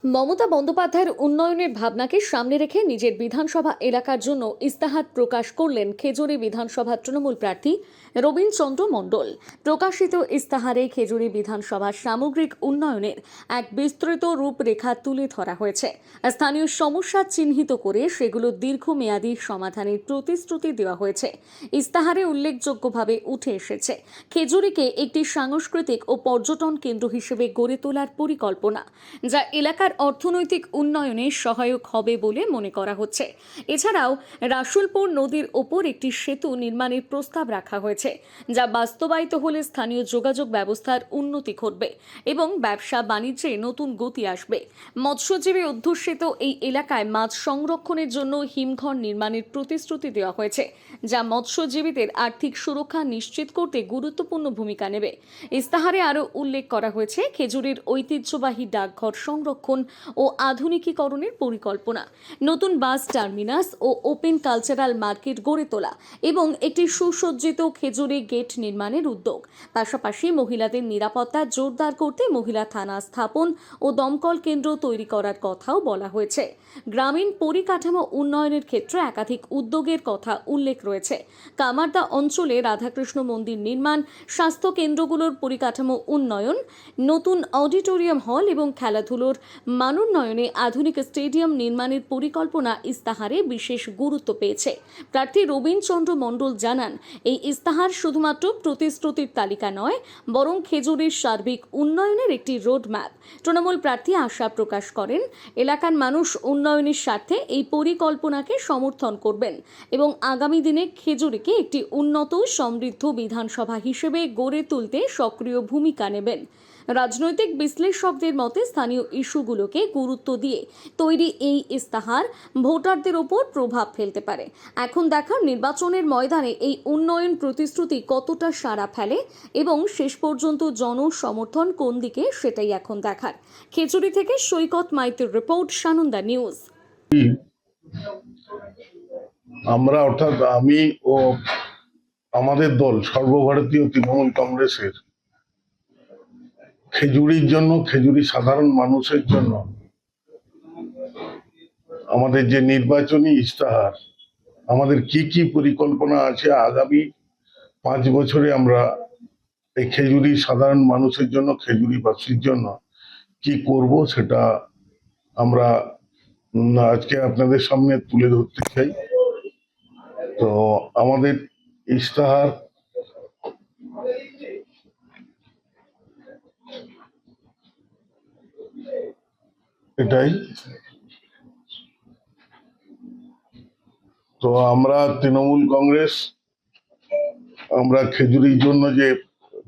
মমতা বন্দ্যোপাধ্যায়ের উন্নয়নের ভাবনাকে সামনে রেখে নিজের বিধানসভা এলাকার জন্য ইস্তাহার প্রকাশ করলেন খেজুরি বিধানসভা তৃণমূল প্রার্থী রবীন্দ্রচন্দ্র মণ্ডল। প্রকাশিত ইস্তাহারে খেজুরি বিধানসভার সামগ্রিক উন্নয়নের এক বিস্তৃত রূপরেখা তুলে ধরা হয়েছে। স্থানীয় সমস্যা চিহ্নিত করে সেগুলো দীর্ঘমেয়াদী সমাধানের প্রতিশ্রুতি দেওয়া হয়েছে। ইস্তাহারে উল্লেখযোগ্যভাবে উঠে এসেছে খেজুরিকে একটি সাংস্কৃতিক ও পর্যটন কেন্দ্র হিসেবে গড়ে তোলার পরিকল্পনা, যা এলাকার অর্থনৈতিক উন্নয়নে সহায়ক হবে বলে মনে করা হচ্ছে। এছাড়াও রাসুলপুর নদীর ওপর একটি সেতু নির্মাণের প্রস্তাব রাখা হয়েছে, যা বাস্তবায়িত হলে স্থানীয় যোগাযোগ ব্যবস্থার উন্নতি ঘটবে এবং ব্যবসা বাণিজ্যে নতুন গতি আসবে। মৎস্যজীবী অধ্যুষিত এই এলাকায় মাছ সংরক্ষণের জন্য হিমঘর নির্মাণের প্রতিশ্রুতি দেওয়া হয়েছে, যা মৎস্যজীবীদের আর্থিক সুরক্ষা নিশ্চিত করতে গুরুত্বপূর্ণ ভূমিকা নেবে। ইস্তাহারে আরও উল্লেখ করা হয়েছে খেজুরির ঐতিহ্যবাহী ডাকঘর সংরক্ষণ ও আধুনিকীকরণের পরিকল্পনা, নতুন বাস টার্মিনাস ও ওপেন কালচারাল মার্কেট গড়ে তোলা এবং একটি সুসজ্জিত খেজুরি গেট নির্মাণের উদ্যোগ। পাশাপাশি মহিলাদের নিরাপত্তা জোরদার করতে মহিলা থানা স্থাপন ও দমকল কেন্দ্র তৈরি করার কথাও বলা হয়েছে। গ্রামীণ পরিকাঠামো উন্নয়নের ক্ষেত্রে একাধিক উদ্যোগের কথা উল্লেখ রয়েছে। কামারদা অঞ্চলে রাধাকৃষ্ণ মন্দির নির্মাণ, স্বাস্থ্য কেন্দ্রগুলোর পরিকাঠামো উন্নয়ন, নতুন অডিটোরিয়াম হল এবং খেলাধুলোর মানোন্নয়নে আধুনিক স্টেডিয়াম নির্মাণের পরিকল্পনা ইস্তাহারে বিশেষ গুরুত্ব পেয়েছে। প্রার্থী রবীন্দ্রচন্দ্র মণ্ডল জানান, এই ইস্তাহার শুধুমাত্র প্রতিশ্রুতির তালিকা নয়, বরং খেজুরির সার্বিক উন্নয়নের একটি রোডম্যাপ। তৃণমূল প্রার্থী আশা প্রকাশ করেন, এলাকার মানুষ উন্নয়নের স্বার্থে এই পরিকল্পনাকে সমর্থন করবেন এবং আগামী দিনে খেজুরিকে একটি উন্নত সমৃদ্ধ বিধানসভা হিসেবে গড়ে তুলতে সক্রিয় ভূমিকা নেবেন। রাজনৈতিক বিশ্লেষকদের মতে স্থানীয় ইস্যুগুলোকে গুরুত্ব দিয়ে তৈরি এই ইস্তাহার ভোটারদের ওপর প্রভাব ফেলতে পারে। এখন দেখার নির্বাচনের ময়দানে এই উন্নয়ন প্রতিশ্রুতি কতটা সাড়া ফেলে এবং শেষ পর্যন্ত জনসমর্থন কোন দিকে, সেটাই এখন দেখার। খেজুরি থেকে সৈকত মাইতির রিপোর্ট, সানন্দা নিউজ। আমরা অর্থাৎ আমি ও আমাদের দল সর্বভারতীয় তৃণমূল কংগ্রেসের খেজুরির জন্য, খেজুরি সাধারণ মানুষের জন্য আমাদের যে নির্বাচনী ইস্তাহার, আমাদের কি কি পরিকল্পনা আছে আগামী 5 বছরে আমরা এই খেজুরি সাধারণ মানুষের জন্য, খেজুরিবাসীর জন্য কি করব, সেটা আমরা আজকে আপনাদের সামনে তুলে ধরতে চাই। তো আমাদের ইস্তাহার এটাই। তো আমরা তৃণমূল কংগ্রেস, আমরা খেজুরির জন্য যে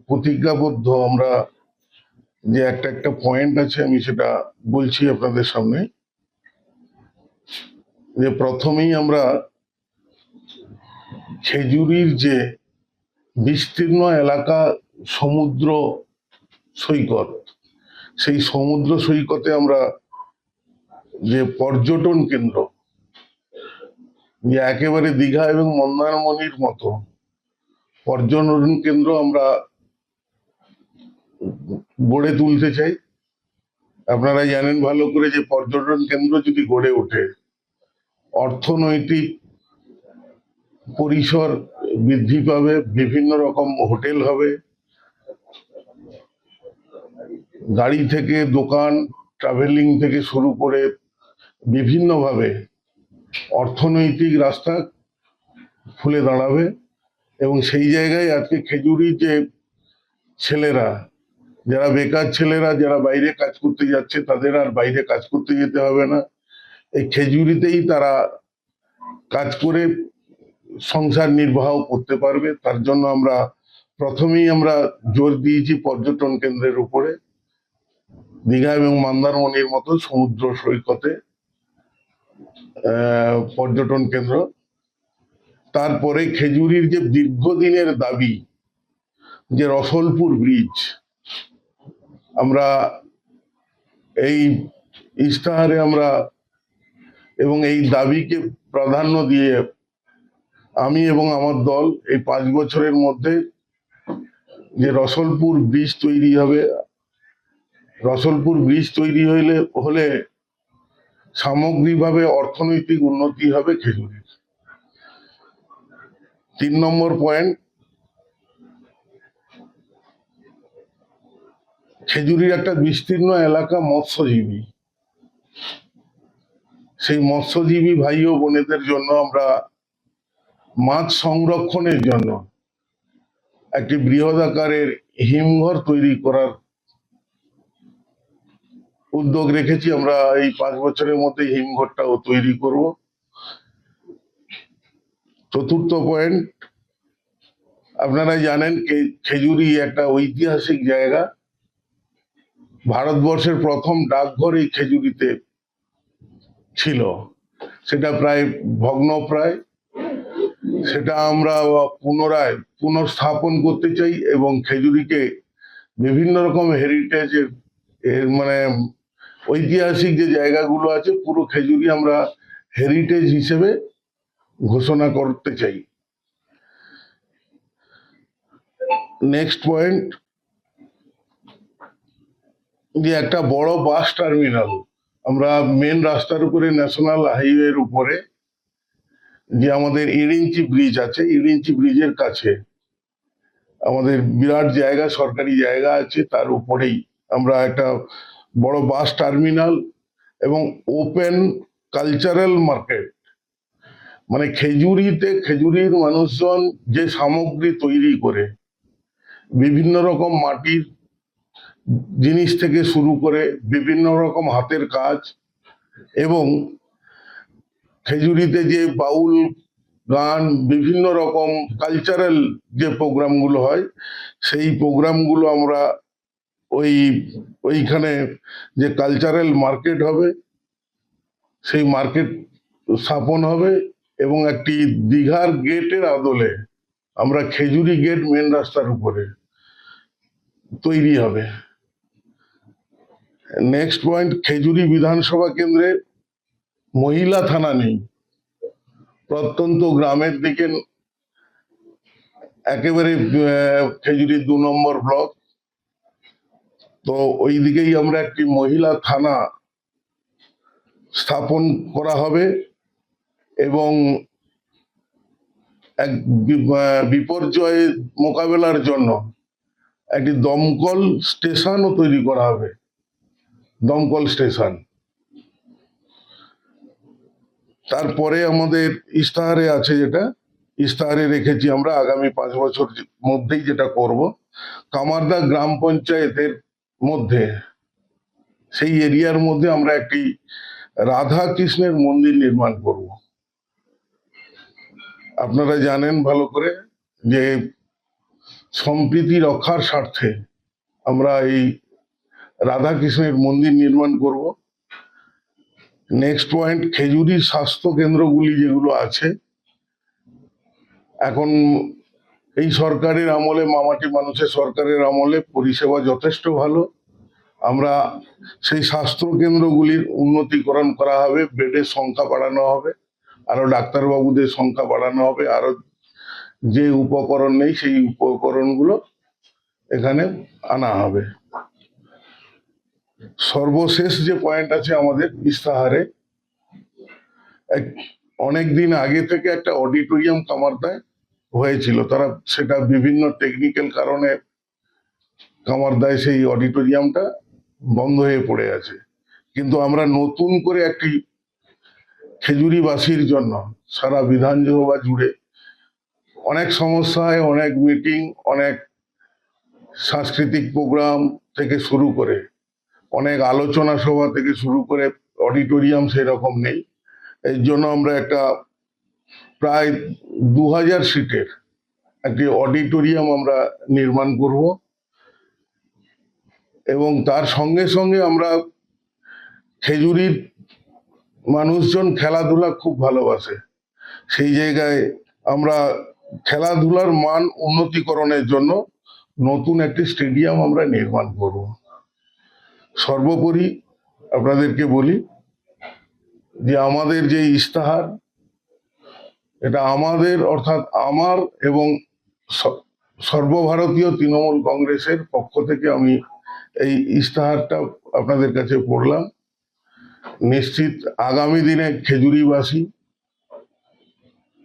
প্রতিজ্ঞাবদ্ধ, আমরা যে একটা পয়েন্ট আছে আমি সেটা বলছি আপনাদের সামনে। যে প্রথমেই আমরা খেজুরির যে বিস্তীর্ণ এলাকা, সমুদ্র সৈকত, সেই সমুদ্র সৈকতে আমরা যে পর্যটন কেন্দ্র, যে একেবারে দীঘা এবং মন্দারমণির মতো পর্যটন কেন্দ্র আমরা গড়ে তুলতে চাই। আপনারা জানেন ভালো করে যে পর্যটন কেন্দ্র যদি গড়ে ওঠে, অর্থনৈতিক পরিসর বৃদ্ধি পাবে, বিভিন্ন রকম হোটেল হবে, গাড়ি থেকে দোকান, ট্রাভেলিং থেকে শুরু করে বিভিন্নভাবে অর্থনৈতিক রাস্তা খুলে দাঁড়াবে। এবং সেই জায়গায় আজকে খেজুরির যে ছেলেরা, যারা বেকার ছেলেরা, যারা বাইরে কাজ করতে যাচ্ছে, তাদের আর বাইরে কাজ করতে যেতে হবে না। এই খেজুরিতেই তারা কাজ করে সংসার নির্বাহ করতে পারবে। তার জন্য আমরা প্রথমেই আমরা জোর দিয়েছি পর্যটন কেন্দ্রের উপরে। দীঘা এবং মন্দারমণির মতো সমুদ্র সৈকতে পর্যটন কেন্দ্র। তারপরে খেজুরির যে দীর্ঘদিনের দাবি, যে রসলপুর ব্রিজ, আমরা এই ইস্তাহারে আমরা এবং এই দাবিকে প্রাধান্য দিয়ে আমি এবং আমার দল এই 5 বছরের মধ্যে যে রসলপুর ব্রিজ তৈরি হবে, রসলপুর ব্রিজ তৈরি হলে সামগ্রিকভাবে অর্থনৈতিক উন্নতি হবে খেজুরির। 3 নম্বর পয়েন্ট, খেজুরির একটা বিস্তীর্ণ এলাকা মৎস্যজীবী। সেই মৎস্যজীবী ভাই ও বোনেদের জন্য আমরা মাছ সংরক্ষণের জন্য একটি বৃহৎ আকারের হিমঘর তৈরি করার উদ্যোগ রেখেছি। আমরা এই 5 বছরের মধ্যে হিমঘরটাও তৈরি করব। 4র্থ পয়েন্ট, আপনারা জানেন খেজুরি একটা ঐতিহাসিক জায়গা। ভারতবর্ষের প্রথম ডাকঘর এই খেজুরিতে ছিল, সেটা প্রায় ভগ্নপ্রায়। সেটা আমরা পুনরায় পুনঃস্থাপন করতে চাই এবং খেজুরিকে বিভিন্ন রকম হেরিটেজের মানে ঐতিহাসিক যে জায়গাগুলো আছে পুরো খেজুরি আমরা হেরিটেজ হিসেবে ঘোষণা করতে চাই। নেক্সট পয়েন্ট, যে একটা বড় বাস টার্মিনাল আমরা মেন রাস্তার উপরে, ন্যাশনাল হাইওয়ের উপরে যে আমাদের ইরিঞ্চি ব্রিজ আছে, ইরিঞ্চি ব্রিজের কাছে আমাদের বিরাট জায়গা, সরকারি জায়গা আছে, তার উপরেই আমরা একটা বড় বাস টার্মিনাল এবং ওপেন কালচারাল মার্কেট, মানে খেজুরির মানুষজন যে সামগ্রী তৈরি করে বিভিন্ন রকম মাটির জিনিস থেকে শুরু করে বিভিন্ন রকম হাতের কাজ, এবং খেজুরিতে যে বাউল গান, বিভিন্ন রকম কালচারাল যে প্রোগ্রামগুলো হয়, সেই প্রোগ্রামগুলো আমরা ওইখানে যে কালচারাল মার্কেট হবে, সেই মার্কেট স্থাপন হবে এবং একটি দীঘার গেটের আদলে আমরা খেজুরি গেট মেন রাস্তার উপরে তৈরি হবে। নেক্সট পয়েন্ট, খেজুরি বিধানসভা কেন্দ্রে মহিলা থানা নেই। প্রত্যন্ত গ্রামের দিকে একেবারে খেজুরি 2 নম্বর ব্লক, তো ওই দিকেই আমরা একটি মহিলা থানা স্থাপন করা হবে এবং এক বিপর্যয় মোকাবেলার জন্য একটি দমকল স্টেশনও তৈরি করা হবে, দমকল স্টেশন। তারপরে আমাদের ইস্তাহারে আছে, যেটা ইস্তাহারে রেখেছি আমরা আগামী 5 বছর মধ্যেই যেটা করব, কামারদা গ্রাম পঞ্চায়েতের মধ্যে, সেই এরিয়ার মধ্যে আমরা একটি রাধা কৃষ্ণের মন্দির নির্মাণ করব। আপনারা জানেন ভালো করে যে সম্প্রীতি রক্ষার স্বার্থে আমরা এই রাধা কৃষ্ণের মন্দির নির্মাণ করব। নেক্সট পয়েন্ট, খেজুরির স্বাস্থ্য কেন্দ্রগুলি যেগুলো আছে, এখন এই সরকারের আমলে, মামাটি মানুষের সরকারের আমলে পরিষেবা যথেষ্ট ভালো। আমরা সেই স্বাস্থ্য কেন্দ্রগুলির উন্নতিকরণ করা হবে, বেডের সংখ্যা বাড়ানো হবে, আরো ডাক্তারবাবুদের সংখ্যা বাড়ানো হবে, আরো যে উপকরণ নেই সেই উপকরণগুলো এখানে আনা হবে। সর্বশেষ যে পয়েন্ট আছে আমাদের ইস্তাহারে, অনেকদিন আগে থেকে একটা অডিটোরিয়াম কামারদায় হয়েছিল, তারা সেটা বিভিন্ন টেকনিক্যাল কারণে কামারদায় সেই অডিটোরিয়ামটা বন্ধ হয়ে পড়ে আছে। কিন্তু আমরা নতুন করে একটি খেজুরিবাসীর জন্য সারা বিধানসভা জুড়ে অনেক সমস্যা হয়, অনেক মিটিং, অনেক সাংস্কৃতিক প্রোগ্রাম থেকে শুরু করে অনেক আলোচনা সভা থেকে শুরু করে অডিটোরিয়াম সেরকম নেই। এর জন্য আমরা একটা প্রায় 2000 সিটের একটি অডিটোরিয়াম আমরা নির্মাণ করব এবং তার সঙ্গে সঙ্গে আমরা খেজুরির মানুষজন খেলাধুলা খুব ভালোবাসে, সেই জায়গায় আমরা খেলাধুলার মান উন্নতিকরণের জন্য নতুন একটি স্টেডিয়াম আমরা নির্মাণ করব। সর্বোপরি আপনাদেরকে বলি যে আমাদের যে ইস্তাহার, এটা আমাদের অর্থাৎ আমার এবং সর্বভারতীয় তৃণমূল কংগ্রেসের পক্ষ থেকে আমি এই ইস্তাহারটা আপনাদের কাছে পড়লাম। নিশ্চিত আগামী দিনে খেজুরিবাসী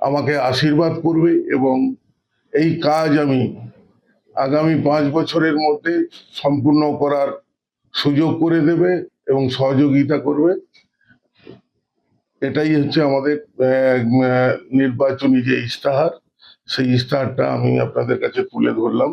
আমাকে আশীর্বাদ করবে এবং এই কাজ আমি আগামী 5 বছরের মধ্যে সম্পূর্ণ করার সুযোগ করে দেবে এবং সহযোগিতা করবে। এটাই হচ্ছে আমাদের নির্বাচনী যে ইস্তাহার, সেই ইস্তাহারটা আমি আপনাদের কাছে তুলে ধরলাম।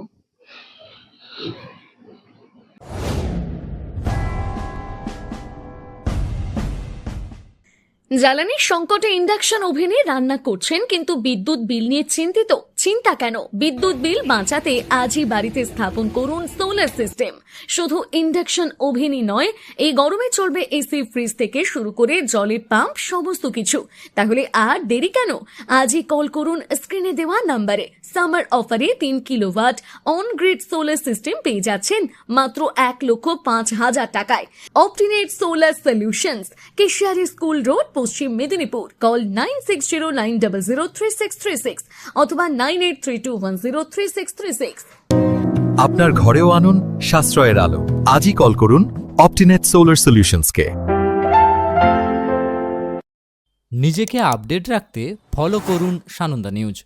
জ্বালানির সংকটে ইন্ডাকশন ওভেনে রান্না করছেন কিন্তু বিদ্যুৎ বিল নিয়ে চিন্তিত? চিন্তা কেন, বিদ্যুৎ বিল বাঁচাতে আজই বাড়িতে স্থাপন করুন সোলার সিস্টেম। শুধু ইন্ডাকশন ওভেনই নয়, এই গরমে চলবে এসি, ফ্রিজ থেকে শুরু করে জলের পাম্প, সমস্ত কিছু। তাহলে আর দেরি কেন? আজই কল করুন স্ক্রিনে দেওয়া নাম্বারে। সামার অফারে 3 kilowatt on grid solar system পেয়ে যাচ্ছেন মাত্র 1,05,000 টাকায়। Optinet solar solutions, Keshiary school road, Paschim Medinipur. Call 9609003636 অথবা 9832103636। আপনার ঘরেও আনুন সাশ্রয়ের আলো। আজই কল করুন অপটিনেট সোলার সলিউশনসকে। নিজেকে আপডেট রাখতে ফলো করুন সানন্দা নিউজ।